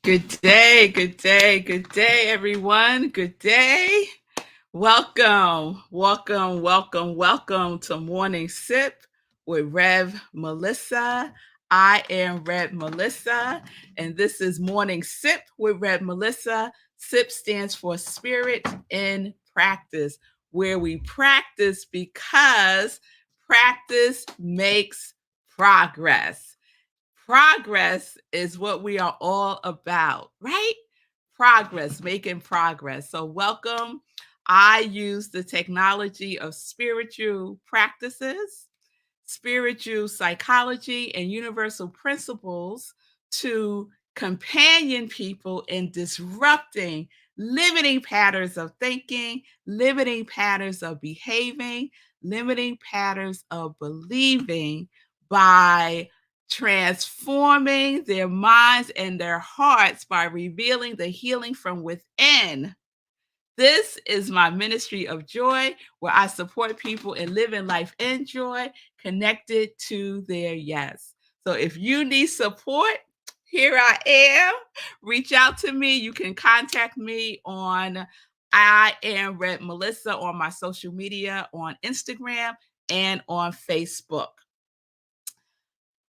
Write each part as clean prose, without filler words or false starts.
Good day, good day, good day, everyone. Good day. Welcome to Morning Sip with Rev Melissa. I am Rev Melissa, and this is Morning Sip with Rev Melissa. SIP stands for Spirit in Practice, where we practice because practice makes progress. Progress is what we are all about, right? Progress, making progress. So, welcome. I use the technology of spiritual practices, spiritual psychology, and universal principles to companion people in disrupting limiting patterns of thinking, limiting patterns of behaving, limiting patterns of believing by transforming their minds and their hearts by revealing the healing from within. This is my ministry of joy, where I support people in living life in joy, connected to their yes. So if you need support, here I am. Reach out to me. You can contact me on I am Red Melissa on my social media, on Instagram and on Facebook.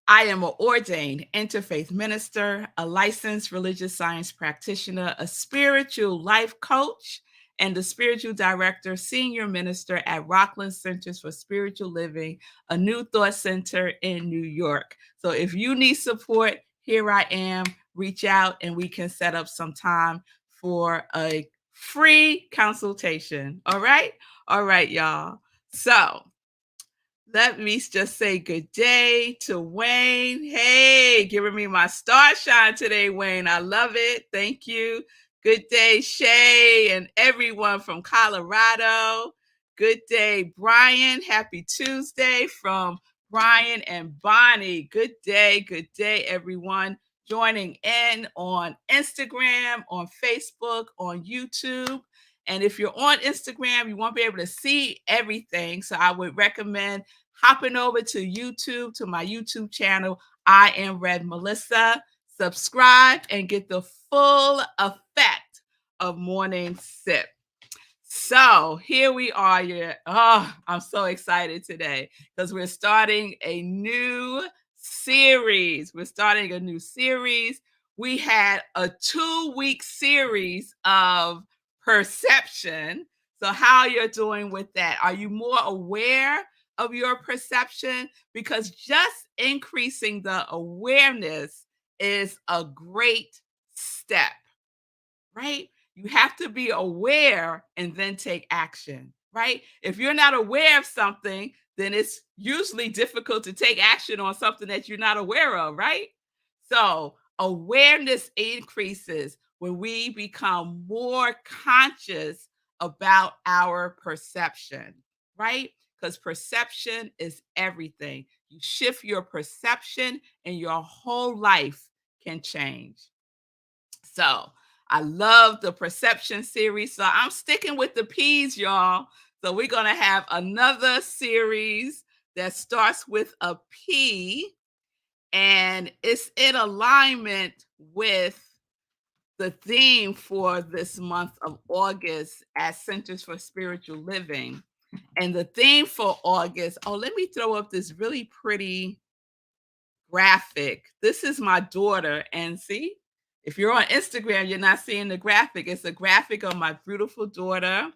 I am an ordained interfaith minister, a licensed religious science practitioner, a spiritual life coach, and the spiritual director, senior minister at Rockland Centers for Spiritual Living, a New Thought Center in New York. So if you need support, here I am. Reach out and we can set up some time for a free consultation. All right? All right, y'all. So let me just say good day to Wayne. Hey, giving me my star shine today, Wayne. I love it. Thank you. Good day, Shay, and everyone from Colorado. Good day, Brian. Happy Tuesday from Brian and Bonnie. Good day, everyone. Joining in on Instagram, on Facebook, on YouTube. And if you're on Instagram, you won't be able to see everything. So I would recommend hopping over to YouTube, to my YouTube channel, I am Red Melissa. Subscribe and get the full effect of Morning Sip. So here we are. I'm so excited today because we're starting a new series. We had a 2-week series of perception. So how you're doing with that? Are you more aware of your perception? Because just increasing the awareness is a great step, right? You have to be aware and then take action, right? If you're not aware of something, then it's usually difficult to take action on something that you're not aware of, right? So, awareness increases when we become more conscious about our perception, right? Because perception is everything. You shift your perception, and your whole life can change. So, I love the perception series. So I'm sticking with the P's, y'all. So we're going to have another series that starts with a P, and it's in alignment with the theme for this month of August at Centers for Spiritual Living. And the theme for August, let me throw up this really pretty graphic. This is my daughter, and see, if you're on Instagram, you're not seeing the graphic. It's a graphic of my beautiful daughter,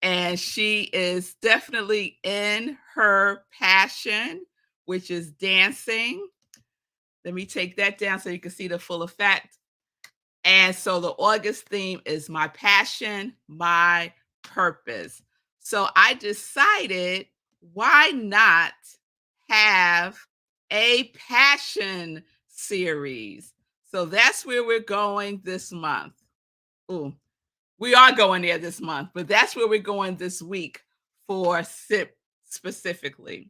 and she is definitely in her passion, which is dancing. Let me take that down so you can see the full effect. And so the August theme is my passion, my purpose. So I decided, why not have a passion series? So that's where we're going this month. Ooh, we are going there this month, but that's where we're going this week for SIP specifically.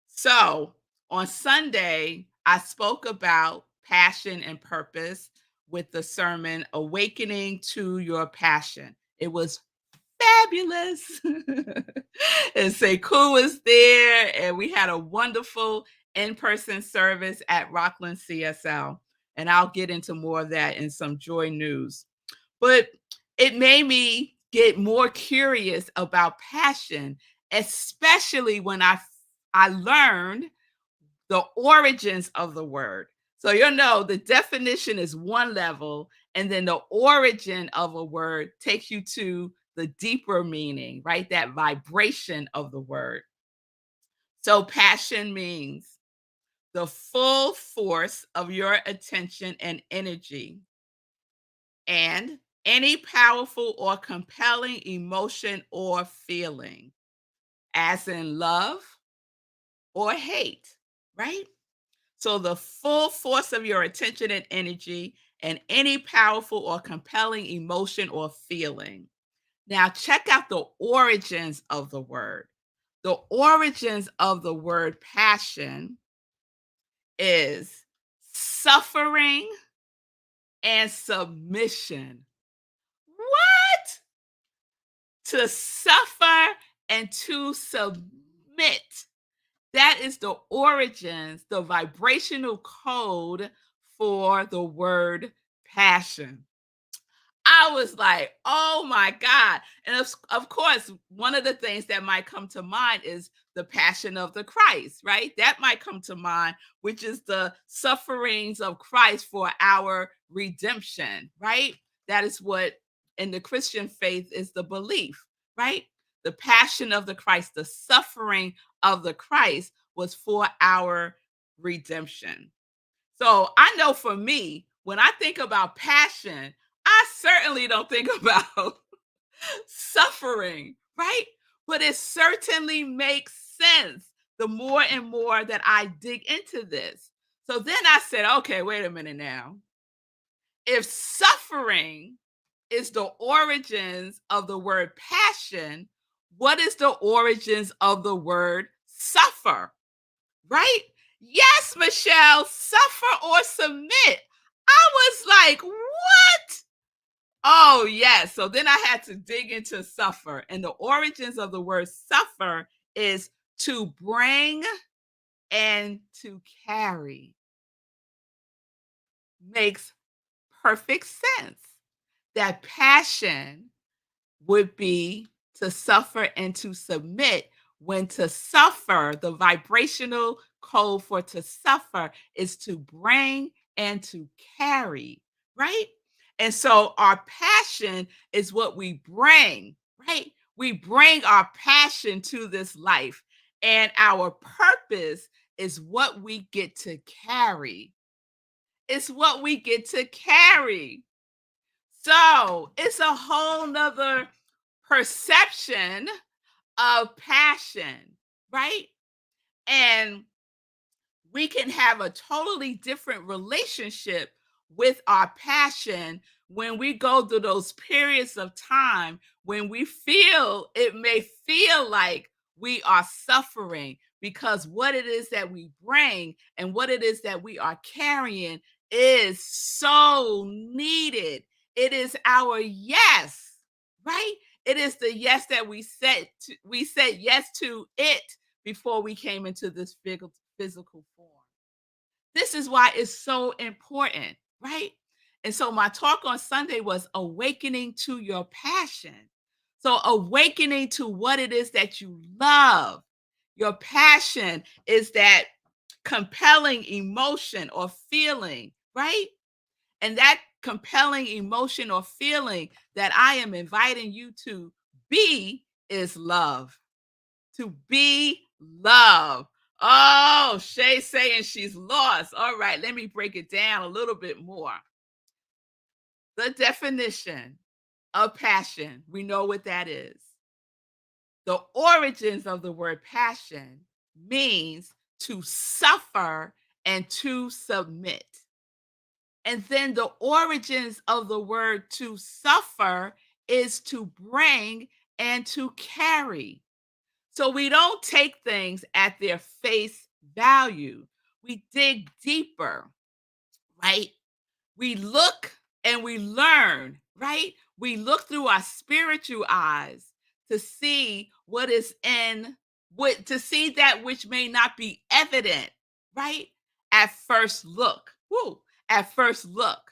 So on Sunday, I spoke about passion and purpose with the sermon, Awakening to Your Passion. It was fabulous. And Sekou was there, and we had a wonderful in-person service at Rockland CSL. And I'll get into more of that in some joy news. But it made me get more curious about passion, especially when I learned the origins of the word. So you'll know the definition is one level, and then the origin of a word takes you to the deeper meaning, right? That vibration of the word. So passion means the full force of your attention and energy, and any powerful or compelling emotion or feeling, as in love or hate, right? So the full force of your attention and energy, and any powerful or compelling emotion or feeling. Now, check out the origins of the word. The origins of the word passion is suffering and submission. What? To suffer and to submit. That is the origins, the vibrational code for the word passion. I was like, oh my God. And of course, one of the things that might come to mind is the passion of the Christ, right? That might come to mind, which is the sufferings of Christ for our redemption, right? That is what in the Christian faith is the belief, right? The passion of the Christ, the suffering of the Christ was for our redemption. So I know for me, when I think about passion, I certainly don't think about suffering, right? But it certainly makes sense the more and more that I dig into this. So then I said, okay, wait a minute now. If suffering is the origins of the word passion, what is the origins of the word suffer? Right? Yes, Michelle, suffer or submit. I was like, what? Oh, yes. So then I had to dig into suffer. And the origins of the word suffer is to bring and to carry. Makes perfect sense. That passion would be to suffer and to submit. When to suffer, the vibrational code for to suffer is to bring and to carry, right? And so our passion is what we bring, right? We bring our passion to this life, and our purpose is what we get to carry. It's what we get to carry. So it's a whole nother perception of passion, right? And we can have a totally different relationship with our passion when we go through those periods of time when we feel it may feel like we are suffering because what it is that we bring and what it is that we are carrying is so needed. It is our yes, right? It is the yes that we said yes to it before we came into this physical form. This is why it's so important, right? And so my talk on Sunday was awakening to your passion. So awakening to what it is that you love. Your passion is that compelling emotion or feeling, right? And that compelling emotion or feeling that I am inviting you to be is love. To be love. Oh, Shay saying she's lost. All right, let me break it down a little bit more. The definition of passion, we know what that is. The origins of the word passion means to suffer and to submit. And then the origins of the word to suffer is to bring and to carry. So we don't take things at their face value. We dig deeper, right? We look and we learn, right? We look through our spiritual eyes to see what is in what to see that which may not be evident, right? At first look. Woo. at first look,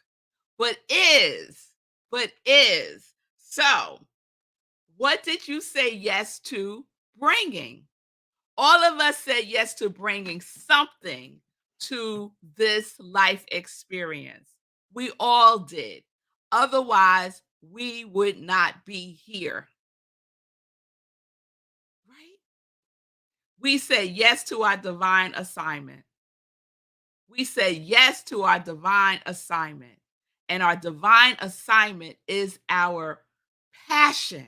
but is, but is. So, what did you say yes to bringing? All of us said yes to bringing something to this life experience. We all did. Otherwise, we would not be here, right? We said yes to our divine assignment. We said yes to our divine assignment. And our divine assignment is our passion.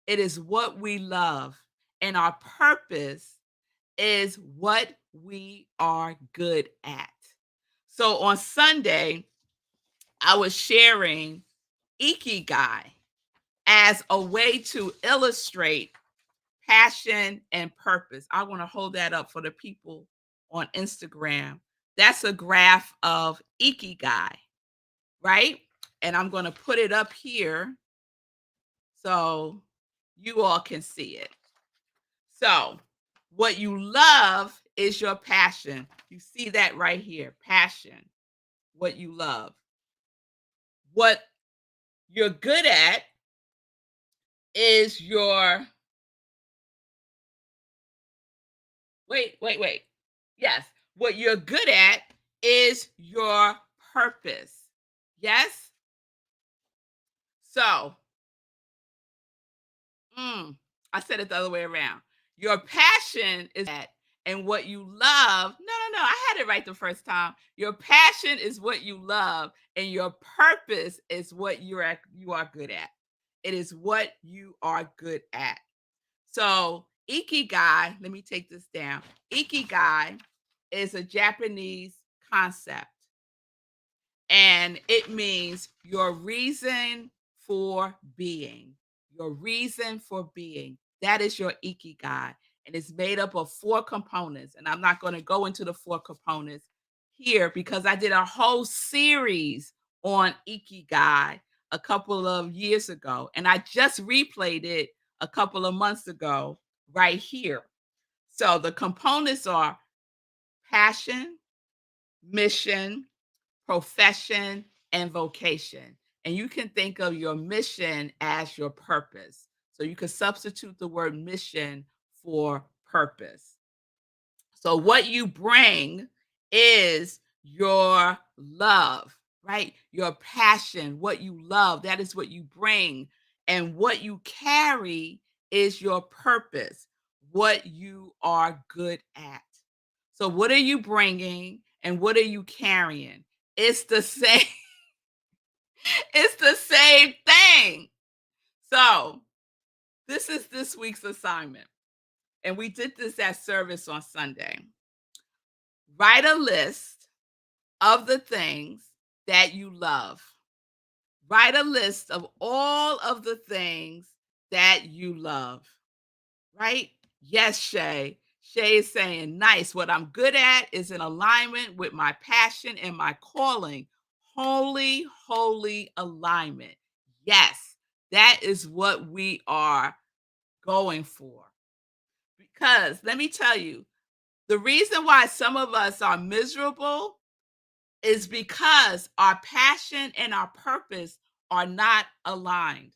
It is what we love. And our purpose is what we are good at. So on Sunday, I was sharing Ikigai as a way to illustrate passion and purpose. I want to hold that up for the people on Instagram. That's a graph of Ikigai, right? And I'm going to put it up here so you all can see it. So, what you love is your passion. You see that right here, passion, what you love. What you're good at is your wait. Yes, what you're good at is your purpose. Yes? So, I said it the other way around. Your passion is that, and what you love. No. I had it right the first time. Your passion is what you love, and your purpose is what you are good at. It is what you are good at. So, ikigai, let me take this down. Ikigai is a Japanese concept, and it means your reason for being. Your reason for being. That is your ikigai. And it's made up of four components. And I'm not going to go into the four components here because I did a whole series on ikigai a couple of years ago. And I just replayed it a couple of months ago right here. So the components are passion, mission, profession, and vocation. And you can think of your mission as your purpose. So you could substitute the word mission for purpose. So what you bring is your love, right? Your passion, what you love, that is what you bring. And what you carry is your purpose, what you are good at. So what are you bringing and what are you carrying? It's the same it's the same thing. So, this is this week's assignment. And we did this at service on Sunday. Write a list of the things that you love. Write a list of all of the things that you love. Right? Yes, Shay. Shay is saying, nice. What I'm good at is in alignment with my passion and my calling. Holy alignment. Yes, that is what we are going for. Because let me tell you, the reason why some of us are miserable is because our passion and our purpose are not aligned.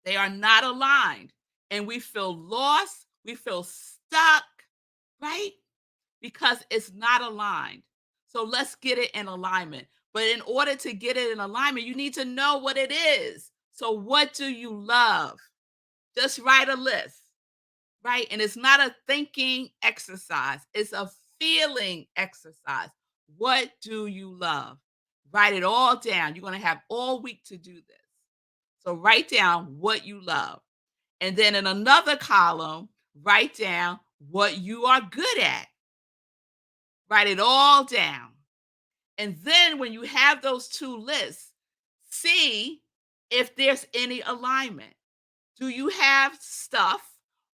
They are not aligned. And we feel lost, we feel stuck, right? Because it's not aligned. So let's get it in alignment. But in order to get it in alignment, you need to know what it is. So, what do you love? Just write a list, right? And it's not a thinking exercise, it's a feeling exercise. What do you love? Write it all down. You're going to have all week to do this. So, write down what you love. And then in another column, write down what you are good at. Write it all down. And then when you have those two lists, see if there's any alignment. Do you have stuff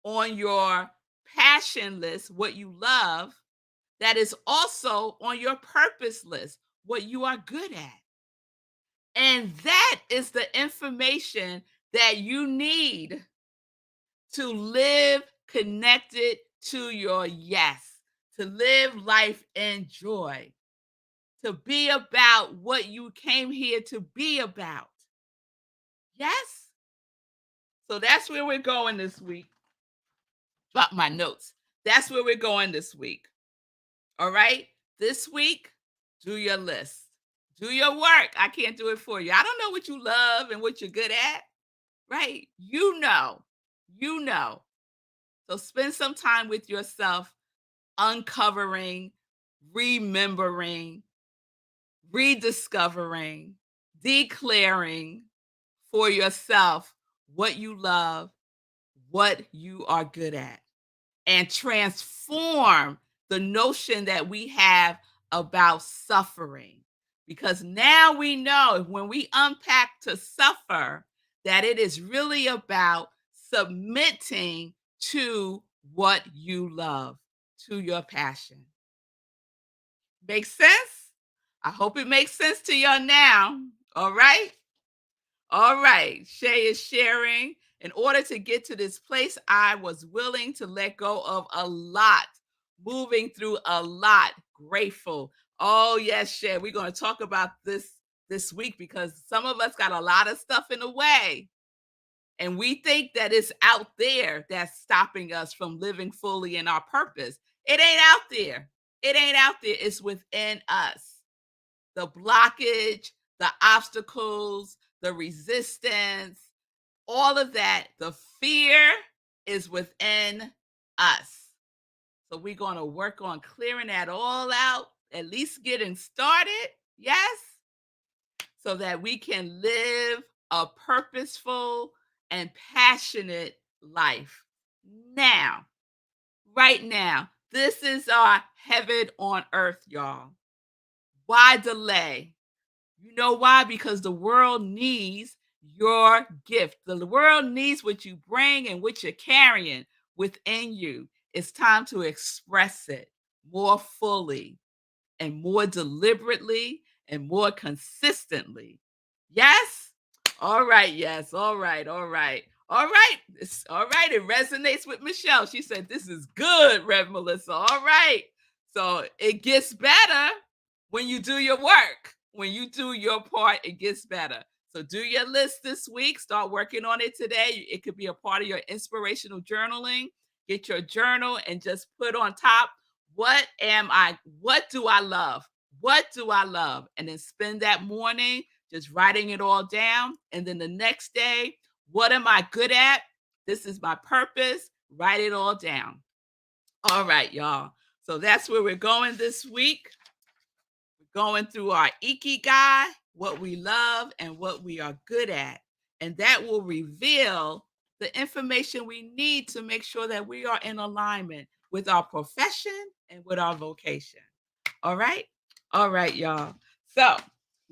on your passion list, what you love, that is also on your purpose list, what you are good at? And that is the information that you need to live connected to your yes, to live life in joy, to be about what you came here to be about. Yes? So that's where we're going this week. Drop my notes. That's where we're going this week. All right? This week, do your list. Do your work. I can't do it for you. I don't know what you love and what you're good at, right? You know. You know. So spend some time with yourself, uncovering, remembering, rediscovering, declaring for yourself what you love, what you are good at, and transform the notion that we have about suffering. Because now we know when we unpack to suffer, that it is really about submitting to what you love, to your passion. Makes sense? I hope it makes sense to you now. All right. All right. Shay is sharing. In order to get to this place, I was willing to let go of a lot, moving through a lot. Grateful. Oh, yes, Shay. We're going to talk about this week because some of us got a lot of stuff in the way. And we think that it's out there that's stopping us from living fully in our purpose. It ain't out there. It ain't out there. It's within us. The blockage, the obstacles, the resistance, all of that, the fear is within us. So we're going to work on clearing that all out, at least getting started. Yes. So that we can live a purposeful and passionate life. Now, right now, this is our heaven on earth, y'all. Why delay? You know why? Because the world needs your gift. The world needs what you bring and what you're carrying within you. It's time to express it more fully and more deliberately and more consistently. Yes? All right, yes. All right, all right. All right. It's all right. It resonates with Michelle. She said, "This is good, Rev Melissa." All right. So it gets better when you do your work. When you do your part, it gets better. So do your list this week. Start working on it today. It could be a part of your inspirational journaling. Get your journal and just put on top, what am I? What do I love? What do I love? And then spend that morning just writing it all down. And then the next day, what am I good at? This is my purpose. Write it all down. All right, y'all. So that's where we're going this week. We're going through our ikigai, what we love and what we are good at. And that will reveal the information we need to make sure that we are in alignment with our profession and with our vocation. All right? All right, y'all. So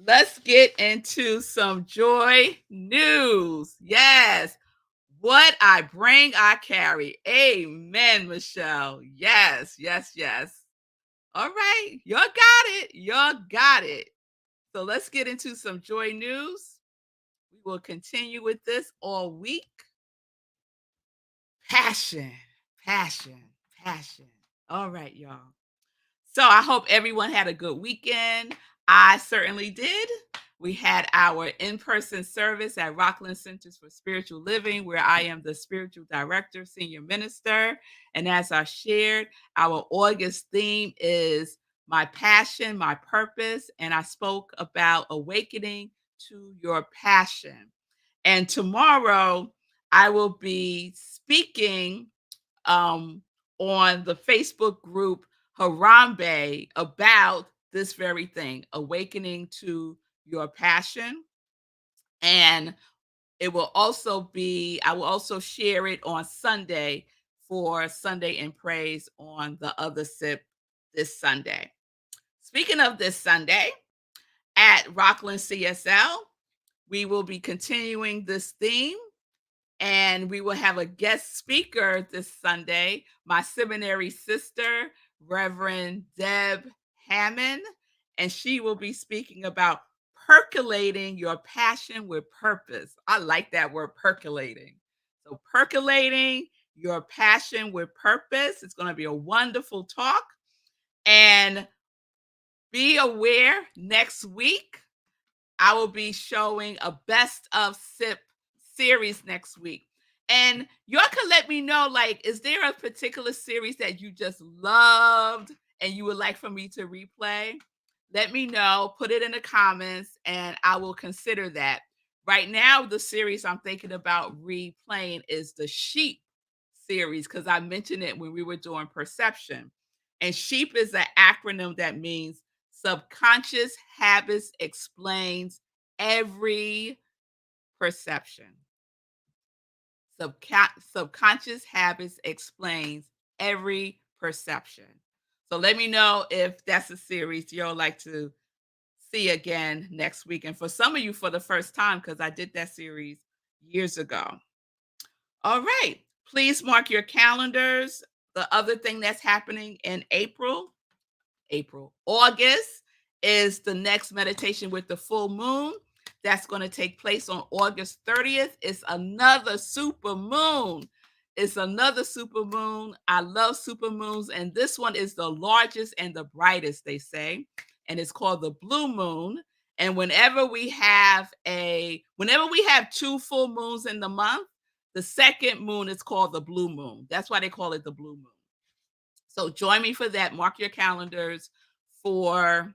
let's get into some joy news. Yes. What I bring, I carry. Amen, Michelle. Yes, yes, yes. All right. Y'all got it. Y'all got it. So let's get into some joy news. We will continue with this all week. Passion, passion, passion. All right, y'all. So I hope everyone had a good weekend. I certainly did. We had our in-person service at Rockland Centers for Spiritual Living, where I am the spiritual director, senior minister. And as I shared, our August theme is my passion, my purpose. And I spoke about awakening to your passion. And tomorrow I will be speaking on the Facebook group Harambe about this very thing, awakening to your passion. And it will also be, I will also share it on Sunday for Sunday in Praise on the other sip this Sunday. Speaking of this Sunday, at Rockland CSL, we will be continuing this theme and we will have a guest speaker this Sunday, my seminary sister, Reverend Deb Hammond, and she will be speaking about percolating your passion with purpose. I like that word, percolating. So percolating your passion with purpose. It's going to be a wonderful talk. And Be aware next week I will be showing a best of sip series next week. And y'all can let me know, like, is there a particular series that you just loved and you would like for me to replay? Let me know, put it in the comments, and I will consider that. Right now, the series I'm thinking about replaying is the sheep series because I mentioned it when we were doing perception. And sheep is an acronym that means subconscious habits explains every perception. Subconscious habits explains every perception. So let me know if that's a series you'll like to see again next week. And for some of you, for the first time, because I did that series years ago. All right. Please mark your calendars. The other thing that's happening in August is the next meditation with the full moon. That's going to take place on August 30th. It's another super moon. It's another super moon. I love super moons, and this one is the largest and the brightest, they say, and it's called the blue moon. And whenever we have two full moons in the month, the second moon is called the blue moon. That's why they call it the blue moon. So join me for that. Mark your calendars for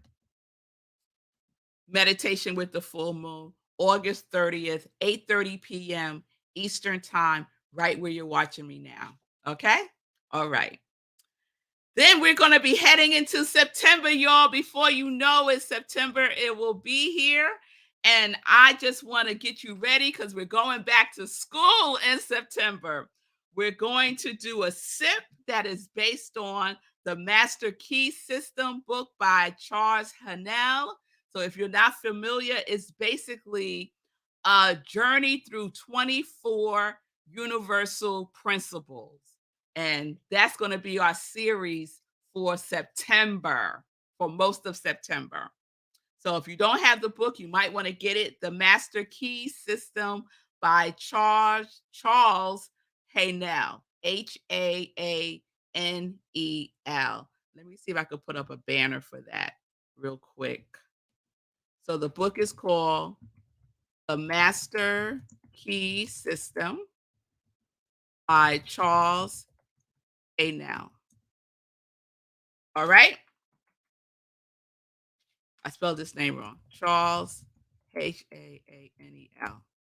meditation with the full moon, August 30th, 8:30 p.m. Eastern time, right where you're watching me now. Okay? All right. Then we're going to be heading into September, y'all. Before you know it, September, it will be here. And I just want to get you ready because we're going back to school in September. We're going to do a sip that is based on the Master Key System book by Charles Haanel. So if you're not familiar, it's basically a journey through 24 universal principles. And that's going to be our series for September, for most of September. So if you don't have the book, you might want to get it. The Master Key System by Charles Haanel, Haanel. Let me see if I could put up a banner for that real quick. So the book is called The Master Key System by Charles Haanel. All right. I spelled this name wrong. Charles, Haanel.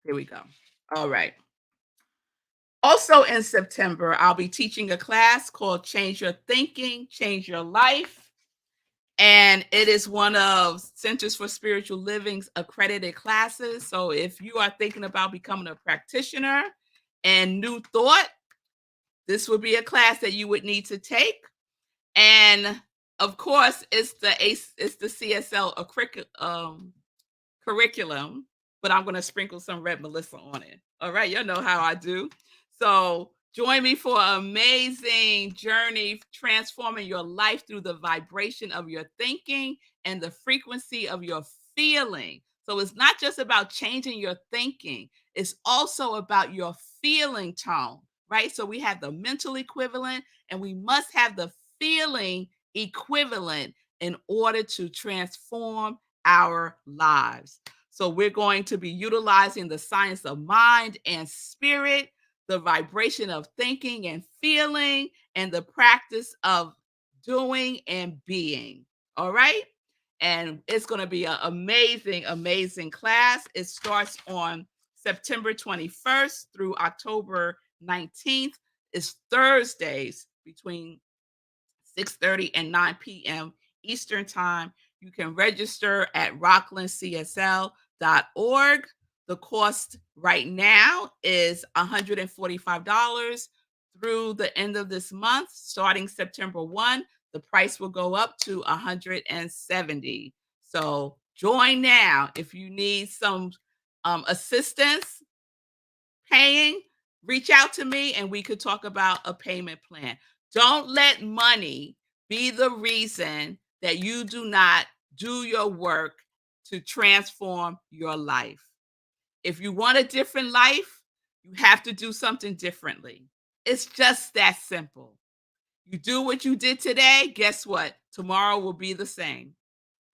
Here we go. All right. Also in September, I'll be teaching a class called Change Your Thinking, Change Your Life. And it is one of Centers for Spiritual Living's accredited classes. So if you are thinking about becoming a practitioner and New Thought, this would be a class that you would need to take. And of course, it's the CSL curriculum, but I'm going to sprinkle some Red Melissa on it. All right, y'all know how I do. So join me for an amazing journey transforming your life through the vibration of your thinking and the frequency of your feeling. So it's not just about changing your thinking, it's also about your feeling tone, right? So we have the mental equivalent and we must have the feeling equivalent in order to transform our lives. So we're going to be utilizing the science of mind and spirit, the vibration of thinking and feeling, and the practice of doing and being. All right. And it's going to be an amazing, amazing class. It starts on September 21st through October 19th. It's Thursdays between 6:30 and 9 p.m. Eastern Time. You can register at rocklandcsl.org. The cost right now is $145 through the end of this month. Starting September 1, the price will go up to $170. So join now. If you need some assistance paying, reach out to me and we could talk about a payment plan. Don't let money be the reason that you do not do your work to transform your life. If you want a different life, you have to do something differently. It's just that simple. You do what you did today, guess what? Tomorrow will be the same.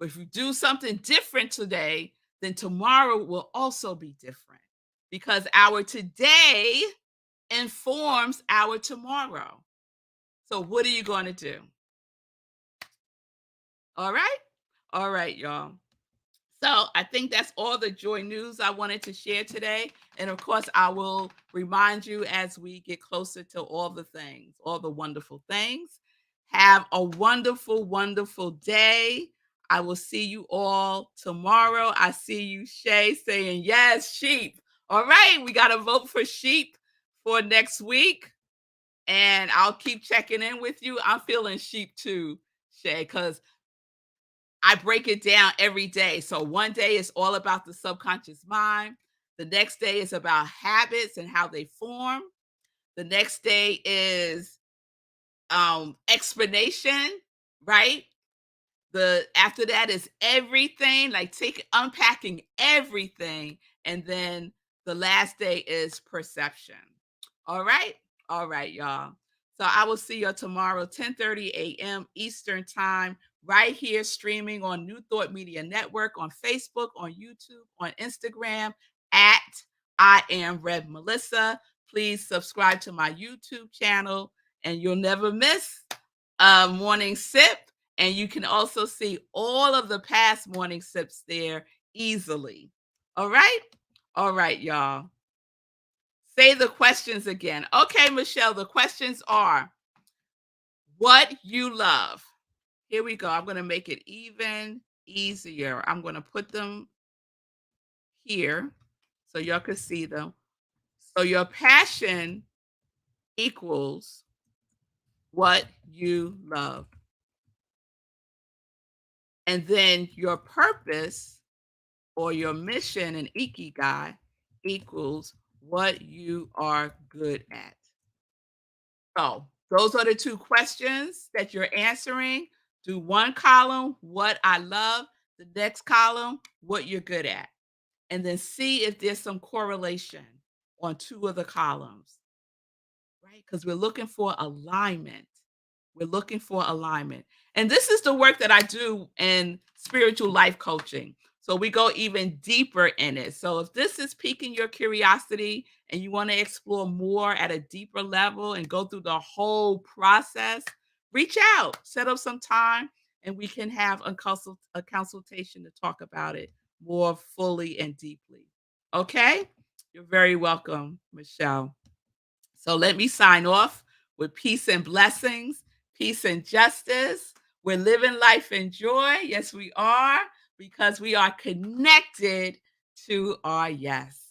But if you do something different today, then tomorrow will also be different because our today informs our tomorrow. So, what are you going to do? All right? All right, y'all. So I think that's all the joy news I wanted to share today. And of course, I will remind you as we get closer to all the things, all the wonderful things. Have a wonderful, wonderful day. I will see you all tomorrow. I see you, Shay, saying, yes, sheep. All right, we got to vote for sheep for next week. And I'll keep checking in with you. I'm feeling sheep too, Shay, because I break it down every day. So one day is all about the subconscious mind. The next day is about habits and how they form. The next day is explanation, right? The after that is everything, like take unpacking everything. And then the last day is perception. All right. All right, y'all. So I will see you tomorrow, 10:30 a.m. Eastern time, right here streaming on New Thought Media Network, on Facebook, on YouTube, on Instagram at I am Rev Melissa. Please subscribe to my YouTube channel and you'll never miss a morning sip. And you can also see all of the past morning sips there easily. All right? All right, y'all. Say the questions again. Okay, Michelle, the questions are what you love. Here we go. I'm going to make it even easier. I'm going to put them here so y'all can see them. So your passion equals what you love. And then your purpose or your mission in Ikigai equals what you are good at. So those are the two questions that you're answering. Do one column, what I love, the next column, what you're good at. And then see if there's some correlation on two of the columns, right? Because we're looking for alignment. We're looking for alignment. And this is the work that I do in spiritual life coaching. So we go even deeper in it. So if this is piquing your curiosity and you want to explore more at a deeper level and go through the whole process, reach out, set up some time, and we can have a consultation to talk about it more fully and deeply. Okay? You're very welcome, Michelle. So let me sign off with peace and blessings, peace and justice. We're living life in joy. Yes, we are, because we are connected to our yes.